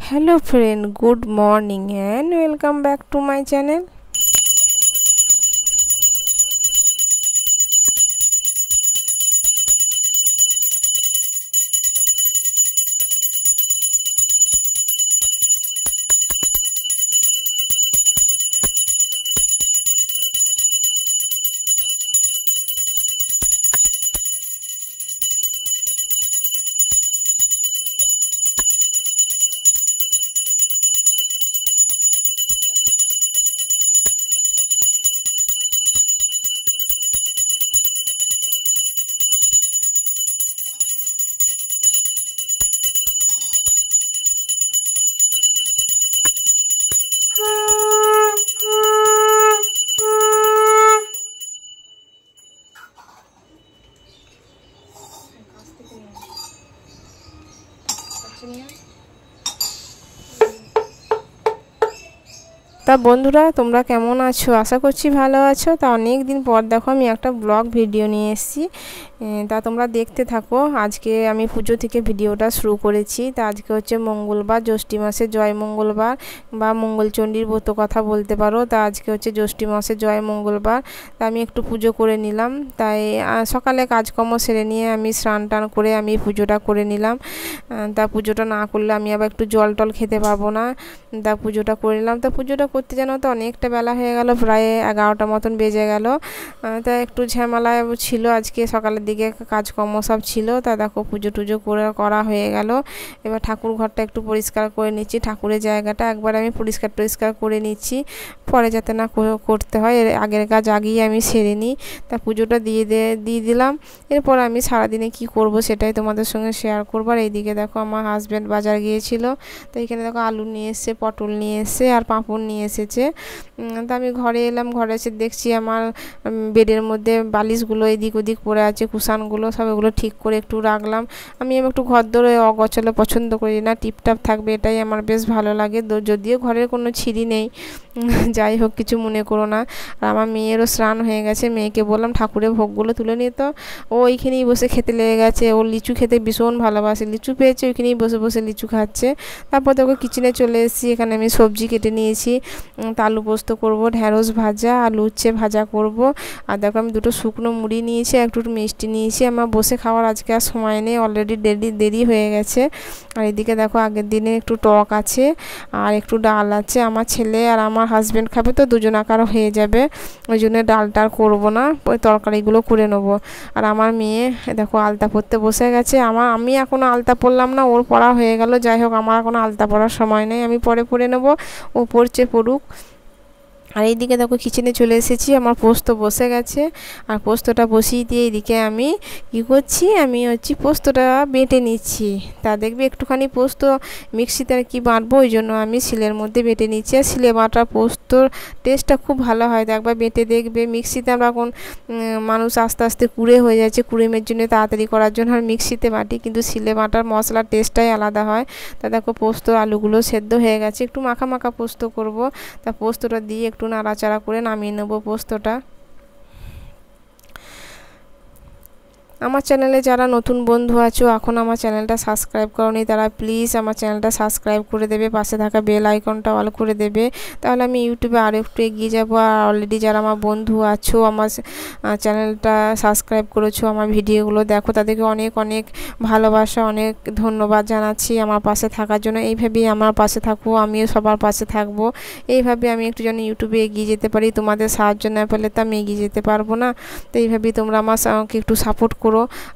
Hello friend, good morning and welcome back to my channel. তা বন্ধুরা তোমরা কেমন আছো? আশা করছি ভালো আছো। তা অনেক দিন পর দেখো আমি একটা ব্লগ ভিডিও নিয়ে এসেছি, তা তোমরা দেখতে থাকো। আজকে আমি পুজো থেকে ভিডিওটা শুরু করেছি। তা আজকে হচ্ছে মঙ্গলবার, জ্যৈষ্ঠী মাসে জয় মঙ্গলবার বা মঙ্গলচণ্ডীর ব্রত কথা বলতে পারো। তা আজকে হচ্ছে জ্যৈষ্ঠী মাসে জয় মঙ্গলবার। তা আমি একটু পুজো করে নিলাম। তাই সকালে কাজকর্ম সেরে নিয়ে আমি স্নান টান করে আমি পুজোটা করে নিলাম। তা পুজোটা না করলে আমি আবার একটু জল টল খেতে পারবো না। তা পুজোটা করে নিলাম। তা পুজোটা করতে জানো তো অনেকটা বেলা হয়ে গেল, প্রায় 11টা মতন বেজে গেল। তা একটু ঝামেলা ছিল আজকে, সকালের দিকে কাজকর্ম সব ছিল। তা দেখো পুজো টুজো করা হয়ে গেল। এবার ঠাকুর ঘরটা একটু পরিষ্কার করে নিচ্ছি, ঠাকুরের জায়গাটা একবার আমি পরিষ্কার করে নিচ্ছি, পরে যাতে না করতে হয়। এর আগের কাজ আগেই আমি সেরে নিই। তা পুজোটা দিয়ে দিলাম। এরপর আমি সারাদিনে কি করব সেটাই তোমাদের সঙ্গে শেয়ার করবো। আর এইদিকে দেখো আমার হাজব্যান্ড বাজার গিয়েছিল। তো এখানে দেখো আলু নিয়ে এসছে, পটল নিয়ে এসছে আর পাঁপড় নিয়ে এসেছে। তা আমি ঘরে এলাম, ঘরে এসে দেখছি আমার বেডের মধ্যে বালিশগুলো এদিক ওদিক পড়ে আছে, কুশানগুলো সব এগুলো ঠিক করে একটু রাখলাম। আমি একটু ঘর দরে অগোছালো পছন্দ করি না, টিপটাপ থাকবে এটাই আমার বেশ ভালো লাগে। যদিও ঘরের কোনো ছিঁড়ি নেই, যাই হোক কিছু মনে করো না। আর আমার মেয়েরও স্নান হয়ে গেছে, মেয়েকে বললাম ঠাকুরের ভোগগুলো তুলে নিত। ও ওইখানেই বসে খেতে লেগে গেছে। ও লিচু খেতে ভীষণ ভালোবাসে, লিচু পেয়েছে ওইখানেই বসে বসে লিচু খাচ্ছে। তারপর দেখো কিচেনে চলে এসেছি, এখানে আমি সবজি কেটে নিয়েছি। আলু পোস্ত করব, ঢ্যাঁড়স ভাজা, আলু উচ্ছে ভাজা করব। আর দেখো আমি দুটো শুকনো মুড়ি নিয়েছি, একটু মিষ্টি নিয়েছি। আমার বসে খাওয়ার আজকে আর সময় নেই, অলরেডি দেরি হয়ে গেছে। আর এদিকে দেখো আগের দিনে একটু টক আছে আর একটু ডাল আছে। আমার ছেলে আর আমার হাজব্যান্ড খাবে, তো দুজন আকার হয়ে যাবে, ওই জন্য ডালটা আর করবো না, ওই তরকারিগুলো করে নেবো। আর আমার মেয়ে দেখো আলতা পরতে বসে গেছে। আমি এখনও আলতা পরলাম না, ওর পড়া হয়ে গেল। যাই হোক আমার এখনও আলতা পরার সময় নেই, আমি পরে পরে নেবো, ও পড়ছে পড়ুক। আর এইদিকে দেখো কিচেনে চলে এসেছি, আমার পোস্ত বসে গেছে। আর পোস্তটা বসিয়ে দিয়ে এইদিকে আমি কী করছি, আমি পোস্তটা বেটে নিচ্ছি। তা দেখবে একটুখানি পোস্ত মিক্সিতে আর কি বাটবো, ওই জন্য আমি শিলের মধ্যে বেটে নিচ্ছি। আর শিলে বাটা পোস্তর টেস্টটা খুব ভালো হয়, একবার বেটে দেখবে। মিক্সিতে আমরা এখন মানুষ আস্তে আস্তে কুড়ে হয়ে যাচ্ছে, কুড়েমের জন্য তাড়াতাড়ি করার জন্য আর মিক্সিতে বাটি, কিন্তু শিলে বাটার মশলার টেস্টটাই আলাদা হয়। তা দেখো পোস্ত আলুগুলো সেদ্ধ হয়ে গেছে, একটু মাখা মাখা পোস্ত করব। তা পোস্তটা দিয়ে একটু নাড়াচাড়া করে নামিয়ে নেবো পোস্তটা। আমার চ্যানেলে যারা নতুন বন্ধু আছো, এখন আমার চ্যানেলটা সাবস্ক্রাইব করোনি, তারা প্লিজ আমার চ্যানেলটা সাবস্ক্রাইব করে দেবে, পাশে থাকা বেল আইকনটা অল করে দেবে, তাহলে আমি ইউটিউবে আরও একটু এগিয়ে যাবো। আর অলরেডি যারা আমার বন্ধু আছো, আমার চ্যানেলটা সাবস্ক্রাইব করেছো, আমার ভিডিওগুলো দেখো, তাদেরকে অনেক অনেক ভালোবাসা, অনেক ধন্যবাদ জানাচ্ছি আমার পাশে থাকার জন্য। এইভাবেই আমার পাশে থাকো, আমিও সবার পাশে থাকবো। এইভাবে আমি একটু যেন ইউটিউবে এগিয়ে যেতে পারি, তোমাদের সাহায্য না পেলে তো আমি এগিয়ে যেতে পারবো না। তো এইভাবেই তোমরা আমাকে একটু সাপোর্ট করো।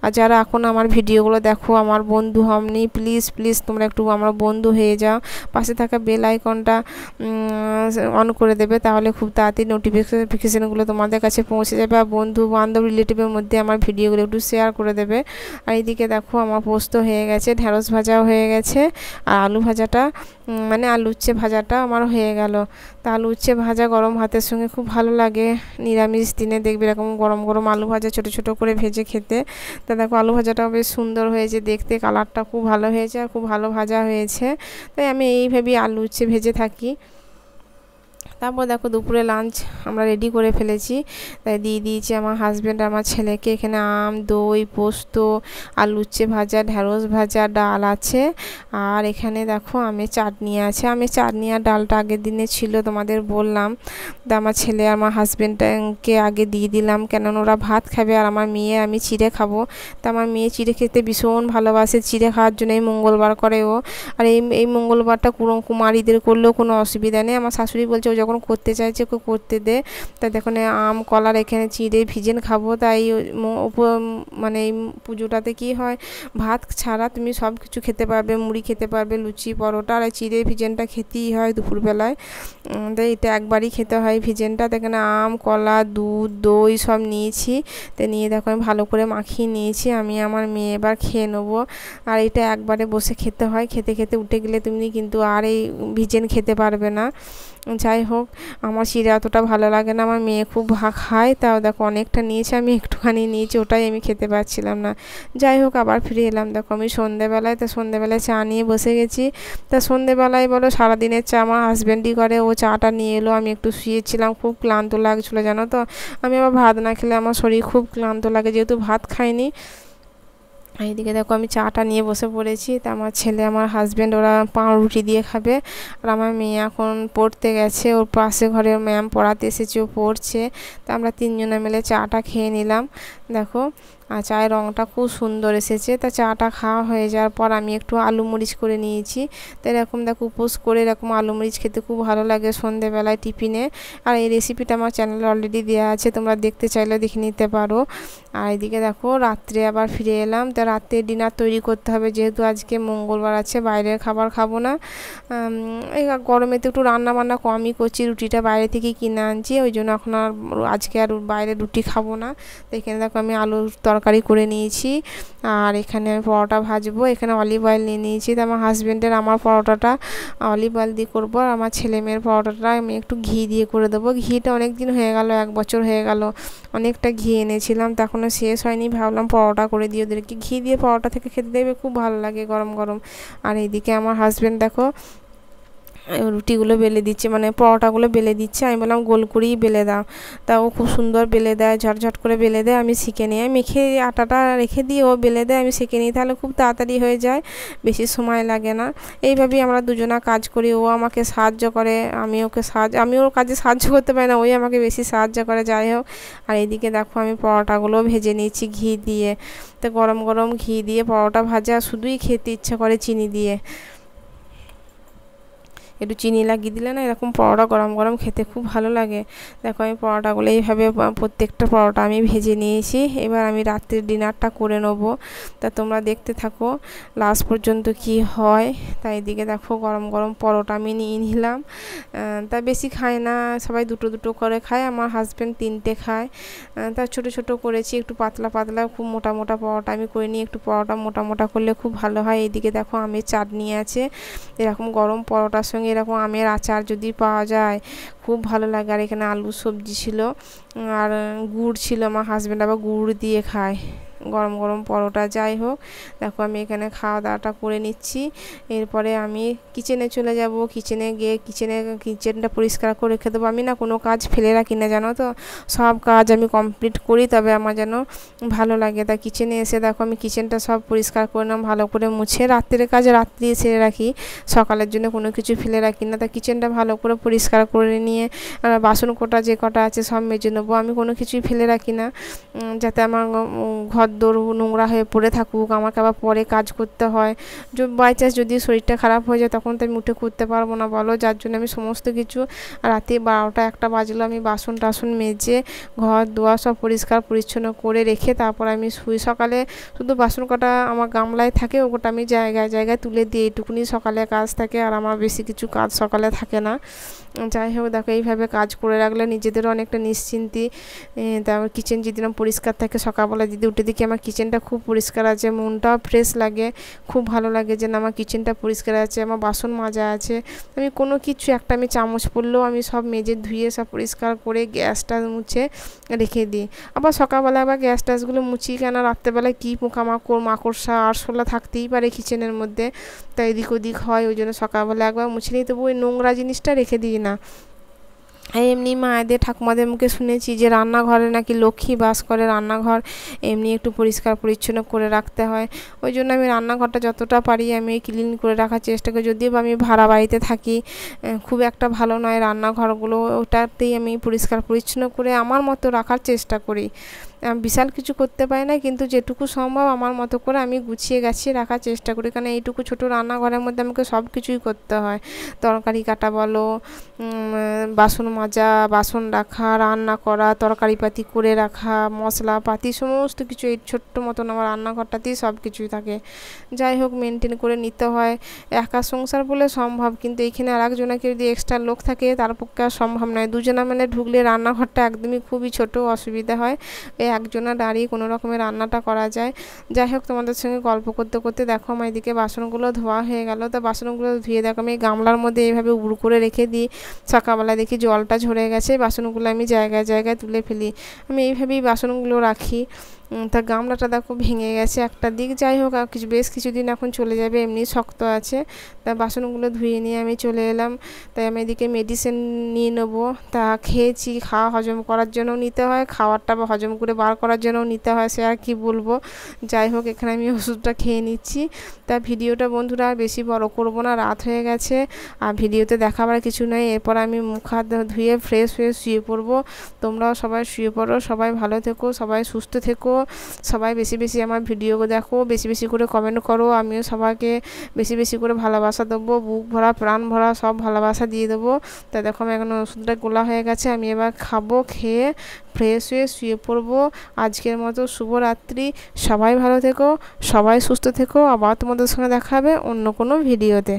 আর যারা এখন আমার ভিডিওগুলো দেখো, আমার বন্ধু হওনি, প্লিজ প্লিজ তোমরা একটু আমার বন্ধু হয়ে যাও, পাশে থাকা বেল আইকনটা অন করে দেবে, তাহলে খুব তাড়াতাড়ি নোটিফিকেশানগুলো তোমাদের কাছে পৌঁছে যাবে। আর বন্ধু বান্ধব রিলেটিভের মধ্যে আমার ভিডিওগুলো একটু শেয়ার করে দেবে। আর এইদিকে দেখো আমার পোস্ত হয়ে গেছে, ঢ্যাঁড়স ভাজাও হয়ে গেছে, আর আলু ভাজাটা মানে আলু উচ্ছে ভাজাটা আমার হয়ে গেল। তা আলু উচ্ছে ভাজা গরম ভাতের সঙ্গে খুব ভালো লাগে, নিরামিষ দিনে দেখবে এরকম গরম গরম আলু ভাজা ছোটো ছোটো করে ভেজে খেতে। তা দেখো আলু ভাজাটাও বেশ সুন্দর হয়েছে দেখতে, কালারটা খুব ভালো হয়েছে আর খুব ভালো ভাজা হয়েছে। তাই আমি এইভাবেই আলু উচ্ছে ভেজে থাকি। তারপর দেখো দুপুরে লাঞ্চ আমরা রেডি করে ফেলেছি, তাই দিয়ে দিয়েছি আমার হাজব্যান্ড আমার ছেলেকে। এখানে আম, দই, পোস্ত, আলু উচ্ছে ভাজা, ঢ্যাঁড়স ভাজা, ডাল আছে। আর এখানে দেখো আমের চাটনি আছে। আমের চাটনি আর ডালটা আগের দিনে ছিল, তোমাদের বললাম। তা আমার ছেলে আর আমার হাজব্যান্ডকে আগে দিয়ে দিলাম, কেননা ওরা ভাত খাবে আর আমার মেয়ে আমি চিড়ে খাবো। তা আমার মেয়ে চিড়ে খেতে ভীষণ ভালোবাসে, চিড়ে খাওয়ার জন্য এই মঙ্গলবার করে ও। আর এই মঙ্গলবারটা কুমারীদের করলেও কোনো অসুবিধা নেই। আমার শাশুড়ি বলছে ও যখন করতে চাইছে ওকে করতে দে। তাই দেখুন আম, কলার এখানে চিড়ে ভিজেন খাবো। তাই মানে এই পুজোটাতে কি হয়, ভাত ছাড়া তুমি সব কিছু খেতে পারবে, মুড়ি খেতে পারবে, লুচি, পরোটা। আর চিড়ে ভিজেনটা খেতেই হয় দুপুরবেলায়। তাই এটা একবারই খেতে হয় ভিজেনটা। এখানে আম, কলা, দুধ, দই সব নিয়েছি। তো নিয়ে দেখো আমি ভালো করে মাখিয়ে নিয়েছি। আমি আমার মেয়ে এবার খেয়ে নেবো। আর এটা একবারে বসে খেতে হয়, খেতে খেতে উঠে গেলে তুমি কিন্তু আর এই ভিজেন খেতে পারবে না। যাই হোক, আমার চিড়ে অতটা ভালো লাগে না, আমার মেয়ে খুব খায়। তাও দেখো অনেকটা নিয়েছে, আমি একটুখানি নিয়েছি, ওটাই আমি খেতে পারছিলাম না। যাই হোক, আবার ফিরে এলাম। দেখো আমি সন্ধেবেলায় চা নিয়ে বসে গেছি। তা সন্ধেবেলায় বলো সারাদিনের চা আমার হাজব্যান্ডই করে, ও চাটা নিয়ে এলো। আমি একটু শুয়েছিলাম, খুব ক্লান্ত লাগছিলো জানো তো। আমি আবার ভাত না খেলে আমার শরীর খুব ক্লান্ত লাগে, যেহেতু ভাত খাইনি। এইদিকে দেখো আমি চাটা নিয়ে বসে পড়েছি। তা আমার ছেলে, আমার হাজব্যান্ড ওরা পাউরুটি দিয়ে খাবে। আর আমার মেয়ে এখন পড়তে গেছে, ওর পাশে ঘরে ম্যাম পড়াতে এসেছে, ও পড়ছে। তা আমরা তিনজনে মিলে চাটা খেয়ে নিলাম। দেখো আর চায়ের রঙটা খুব সুন্দর এসেছে। তা চাটা খাওয়া হয়ে যাওয়ার পর আমি একটু আলু মরিচ করে নিয়েছি। তো এরকম দেখো উপোস করে এরকম আলু মরিচ খেতে খুব ভালো লাগে সন্ধেবেলায় টিফিনে। আর এই রেসিপিটা আমার চ্যানেলে অলরেডি দেওয়া আছে, তোমরা দেখতে চাইলে দেখে নিতে পারো। আর এদিকে দেখো রাত্রে আবার ফিরে এলাম। তা রাত্রে ডিনার তৈরি করতে হবে, যেহেতু আজকে মঙ্গলবার আছে, বাইরের খাবার খাবো না। এই গরমে তো একটু রান্না বান্না কমই করছি, রুটিটা বাইরে থেকে কিনে আনছি, ওই জন্য এখন আর আজকে আর বাইরে রুটি খাবো না। তো এখানে দেখো আমি আলুর তরকারি করে নিয়েছি। আর এখানে আমি পরোটা ভাজবো। এখানে অলিভ অয়েল নিয়ে নিয়েছি। তো আমার হাজব্যান্ডের আমার পরোটাটা অলিভ অয়েল দিয়ে করবো, আর আমার ছেলে মেয়ের পরোটাটা আমি একটু ঘি দিয়ে করে দেবো। ঘিটা অনেক দিন হয়ে গেল, 1 বছর হয়ে গেল, অনেকটা ঘি এনেছিলাম, তখনও শেষ হয়নি, ভাবলাম পরোটা করে দিয়ে ওদেরকে। ঘি দিয়ে পরোটা থেকে খেতে দেবে খুব ভালো লাগে গরম গরম। আর এইদিকে আমার হাজব্যান্ড দেখো রুটিগুলো বেলে দিচ্ছে, মানে পরোটাগুলো বেলে দিচ্ছে। আমি বললাম গোল করেই বেলে দাও। তা ও খুব সুন্দর বেলে দেয়, ঝটঝট করে বেলে দেয়। আমি শিখে নিই, আমি মেখে আটাটা রেখে দিই, ও বেলে দেয়, আমি শিখে নিই, তাহলে খুব তাড়াতাড়ি হয়ে যায়, বেশি সময় লাগে না। এইভাবেই আমরা দুজনা কাজ করি, ও আমাকে সাহায্য করে, আমি ওর কাজে সাহায্য করতে পারি না, ওই আমাকে বেশি সাহায্য করে। যাই হোক, আর এইদিকে দেখো আমি পরোটাগুলো ভেজে নিয়েছি ঘি দিয়ে। তো গরম গরম ঘি দিয়ে পরোটা ভাজা শুধুই খেতে ইচ্ছা করে চিনি দিয়ে। একটু চিনি লাগিয়ে দিলে না এরকম পরোটা গরম গরম খেতে খুব ভালো লাগে। দেখো আমি পরোটাগুলো এইভাবে প্রত্যেকটা পরোটা আমি ভেজে নিয়েছি। এবার আমি রাত্রির ডিনারটা করে নেবো। তা তোমরা দেখতে থাকো লাস্ট পর্যন্ত কি হয়। তাই এদিকে দেখো গরম গরম পরোটা আমি নিয়ে নিলাম। তা বেশি খায় না, সবাই দুটো দুটো করে খায়, আমার হাজব্যান্ড 3টে খায়। তা ছোটো ছোটো করেছি, একটু পাতলা পাতলা, খুব মোটা মোটা পরোটা আমি করে নিই, একটু পরোটা মোটা মোটা করলে খুব ভালো হয়। এইদিকে দেখো আমের চাটনি আছে, এরকম গরম পরোটার সঙ্গে এরকম আমের আচার যদি পাওয়া যায় খুব ভালো লাগে। আর এখানে আলু সবজি ছিল, আর গুড় ছিল, আমার হাজব্যান্ড আবার গুড় দিয়ে খায় গরম গরম পরোটা। যাই হোক, দেখো আমি এখানে খাওয়া দাওয়াটা করে নিচ্ছি। এরপরে আমি কিচেনে চলে যাব। কিচেনে গিয়ে কিচেনটা পরিষ্কার করে রেখে দেবো। আমি না কোনো কাজ ফেলে রাখি না জানো তো, সব কাজ আমি কমপ্লিট করি, তবে আমার যেন ভালো লাগে। তা কিচেনে এসে দেখো আমি কিচেনটা সব পরিষ্কার করে নিলাম, ভালো করে মুছে। রাত্রের কাজ রাত্রি সেরে রাখি, সকালের জন্য কোনো কিছু ফেলে রাখি না। তা কিচেনটা ভালো করে পরিষ্কার করে নিয়ে বাসন কোটা যে কটা আছে সব মেজে নেবো। আমি কোনো কিছুই ফেলে রাখি না, যাতে আমার ঘর দৌড় নোংরা হয়ে পড়ে থাকুক, আমাকে আবার পরে কাজ করতে হয়। বাই চান্স যদি শরীরটা খারাপ হয়ে যায় তখন তো আমি উঠে করতে পারবো না বলো, যার জন্য আমি সমস্ত কিছু রাতে 12টা 1টা বাজলো আমি বাসন টাসন মেজে ঘর দুয়ার সব পরিষ্কার পরিচ্ছন্ন করে রেখে তারপর আমি শুই। সকালে শুধু বাসন কটা আমার গামলায় থাকে, ওটা আমি জায়গায় জায়গায় তুলে দিই, এইটুকুনি সকালে কাজ থাকে, আর আমার বেশি কিছু কাজ সকালে থাকে না। যাই হোক, দেখো এইভাবে কাজ করে রাখলে নিজেদেরও অনেকটা নিশ্চিন্তি। তারপর কিচেন যদি পরিষ্কার থাকে, সকালবেলা যদি উঠে দেখি আমার কিচেনটা খুব পরিষ্কার আছে, মনটাও ফ্রেশ লাগে, খুব ভালো লাগে যে না আমার কিচেনটা পরিষ্কার আছে, আমার বাসন মাজা আছে। আমি কোনো কিছু একটা আমি চামচ পড়লেও আমি সব মেজে ধুয়ে সব পরিষ্কার করে গ্যাসটা মুছে রেখে দিই। আবার সকালবেলা আবার গ্যাস ট্যাসগুলো মুছি, কেন রাত্রেবেলায় কী পোকামাকড় মাকড়সা আরশোলা থাকতেই পারে কিচেনের মধ্যে, তাই এদিক ওদিক হয়, ওই জন্য সকালবেলা একবার মুছে নিই, তবু ওই নোংরা জিনিসটা রেখে দিই না। এমনি মায়েদের ঠাকুমাদের মুখে শুনেছি যে রান্নাঘরে নাকি লক্ষ্মী বাস করে, রান্নাঘর এমনি একটু পরিষ্কার পরিচ্ছন্ন করে রাখতে হয়। ওই জন্য আমি রান্নাঘরটা যতটা পারি আমি ক্লিন করে রাখার চেষ্টা করি। যদিও বা আমি ভাড়া বাড়িতে থাকি, খুব একটা ভালো নয় রান্নাঘরগুলো, ওটাতেই আমি পরিষ্কার পরিচ্ছন্ন করে আমার মতো রাখার চেষ্টা করি। বিশাল কিছু করতে পারি না, কিন্তু যেটুকু সম্ভব আমার মতো করে আমি গুছিয়ে গাছিয়ে রাখার চেষ্টা করি, কারণ এইটুকু ছোটো রান্নাঘরের মধ্যে আমাকে সব কিছুই করতে হয়। তরকারি কাটা বলো, বাসন মাজা, বাসন রাখা, রান্না করা, তরকারিপাতি করে রাখা, মশলাপাতি সমস্ত কিছু এই ছোট্ট মতন আমার রান্নাঘরটাতেই সব কিছুই থাকে। যাই হোক মেনটেন করে নিতে হয়। একা সংসার বলে সম্ভব, কিন্তু এইখানে আর একজনকে যদি এক্সট্রা লোক থাকে তার পক্ষে আর সম্ভব নয়। দুজনা মানে ঢুকলে রান্নাঘরটা একদমই খুবই ছোট, অসুবিধা হয়। একজনা দাঁড়িয়ে কোনো রকমের রান্নাটা করা যায়। যাই হোক তোমাদের সঙ্গে গল্প করতে করতে দেখো আমার এদিকে বাসনগুলো ধোয়া হয়ে গেল। তো বাসনগুলো ধুয়ে দেখো আমি গামলার মধ্যে এইভাবে উবড় করে রেখে দিই। সকালবেলা দেখি জলটা ঝরে গেছে, বাসনগুলো আমি জায়গায় জায়গায় তুলে ফেলি। আমি এইভাবেই বাসনগুলো রাখি। তা গামলাটা দেখো ভেঙে গেছে একটা দিক। যাই হোক আর বেশ কিছুদিন এখন চলে যাবে, এমনি শক্ত আছে। তা বাসনগুলো ধুয়ে নিয়ে আমি চলে এলাম। তাই আমি এদিকে মেডিসিন নিয়ে নেবো। তা খেয়েছি, খাওয়া হজম করার জন্যও নিতে হয়, খাওয়ারটা হজম করে বার করার জন্যও নিতে হয়, সে আর কি বলবো। যাই হোক এখানে আমি ওষুধটা খেয়ে নিচ্ছি। তা ভিডিওটা বন্ধুরা আর বেশি বড় করবো না, রাত হয়ে গেছে। আর ভিডিওতে দেখাবার কিছু নেই। এরপর আমি মুখ হাত ধুয়ে ফ্রেশ হয়ে শুয়ে পড়বো। তোমরাও সবাই শুয়ে পড়ো, সবাই ভালো থেকো, সবাই সুস্থ থেকো, সবাই বেশি বেশি আমার ভিডিও দেখো, বেশি বেশি করে কমেন্ট করো। আমিও সবাইকে বেশি বেশি করে ভালোবাসা দেবো, বুক ভরা প্রাণ ভরা সব ভালোবাসা দিয়ে দেবো। তা দেখো আমি এখন ওষুধটা গোলা হয়ে গেছে, আমি এবার খাবো, খেয়ে ফ্রেশ হয়ে শুয়ে পড়বো। আজকের মতো শুভরাত্রি, সবাই ভালো থেকো, সবাই সুস্থ থেকো। আবার তোমাদের সঙ্গে দেখা হবে অন্য কোনো ভিডিওতে।